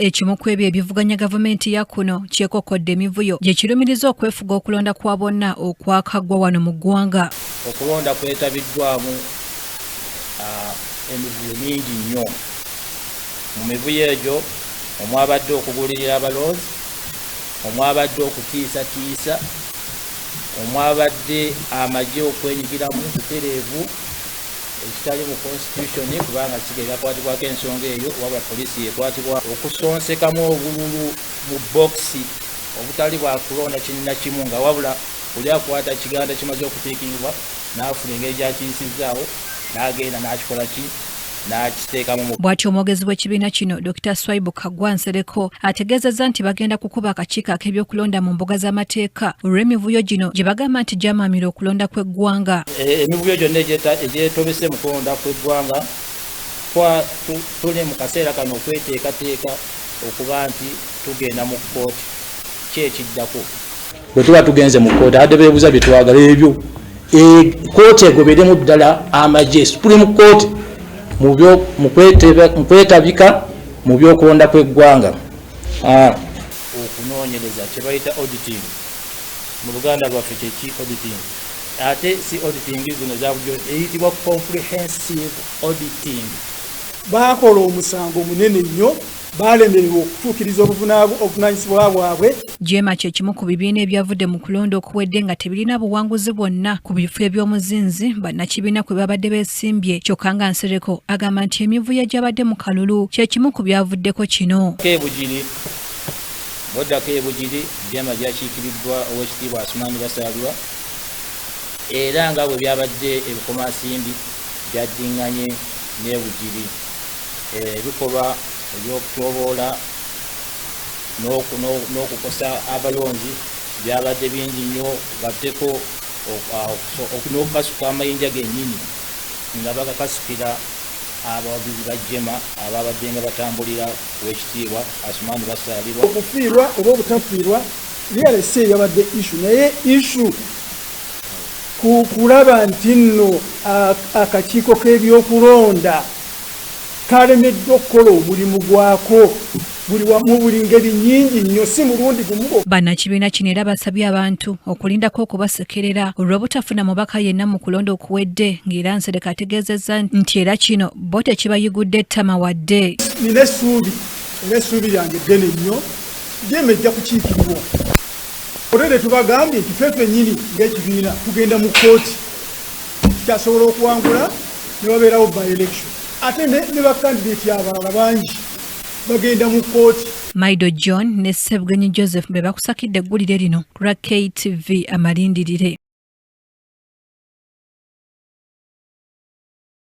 ekimu ku ebyo ebivuganya gavumenti ya kuno kyekokodde emivuyo gye kirumiriza okwefuga okulonda kwa bonna okwakaggwa wano mu ggwanga. Okulonda kwetabiddwamu emivuyo mingi nnyo. Mu mivuyo egyo omwabadde okugulirira abalonzi, omwabadde okutiisatiisa, omwabadde amagye okwenyigira mu butereevu ekitali mu constitution kubanga kigerakwatibwako ensonga eyo wabula poliisi yekwatibwa okusonsekamu obululu mu bokisi obutali bwakulonda kinina kimu nga wabula oli akwata kiganda kimaze okuteekebwa n'afuna engeri gyakiyisizaawo n'agenda n'akikola ki n'akiteekamu. Bw'atyo omwogezi w'ekibiina kino Dr. Swaibu Kaggwa Nsereko ategeezezza nti bagenda kukuba akakiiko ak'ebyokulonda mu mbuga z'amateeka olw'emivuyo gino gye bagamba nti gyamaamira okulonda kw'eggwanga. Emivuyo gyonna egyetobese mu kulonda kw'eggwanga tuli mu kaseera kano okweteekateeka okuba nti tugenda mu kkooti kyekiddako. Bwe tuba tugenze mu kkooti adde beebuuza bye twagala ebyo kkooti egoberemu ddala amagye Supreme Court mu kwetabika mu byokulonda kw'eggwanga. Okunoonyereza kye bayita auditing mu Luganda lwaffe kyeki auditing ate si auditing zino zabujjo eyitibwa comprehensive auditing. Baakola omusango munene nnyo baalemererwa okutuukiriza obuvunaanyizibwa bwabwe. Jema kye kimu ku bibiina ebyavudde mu kulonda okuwedde nga tebirina buwanguzi bwonna ku bifo eby'omuzinzi bannakibiina kwe babadde beesimbye. Kyokka nga Nsereko agamba nti emivuyo gy'abadde mu kalulu kye kimu ku byavuddeko kino. Boddako ebugiri Jema gyakiikiriddwa Oweekitiibwa Asumaani Basalirwa era nga bwe byabadde ebikomasimbi byaddinganye n'ebugiri ebikolwa ebyokutoboola n'okukosa abalonzi byabadde bingi nnyo batteko n'okukasuka amayinja gennyini nga bagakasukira abawagizi ba Jema ababadde nga batambulira Oweekitiibwa Asumaani Basalirwa. Okufiirwa oba obutafiirwa lyalese yabadde issue naye issue kulaba nti nno akakiiko k'ebyokulonda kalemeddwa okukola omulimu gwako mu buli ngeri nnyingi nnyo si mulundi gumu. Bannakibiina kino era basabye abantu okulindako okubasekerera olw'obutafuna mubaka yenna mu kulonda okuwedde ng'era Nsereko ategeezezza nti era kino bo tekibayigudde ettama wadde. Nina essuubi lyange ddene nnyo Jema ejja kukiikirirwa. Olwedde tubagambye nti ffe ffennyini ng'ekibiina tugenda mu kkooti kyasobola okuwangula ne wabeerawo by election ate ne bakandideeti abalala bangi bagenda mu kkooti. Maido John ne Ssebugenyi Joseph be bakusakidde eggulire lino ku lwa KTV Amalindirire.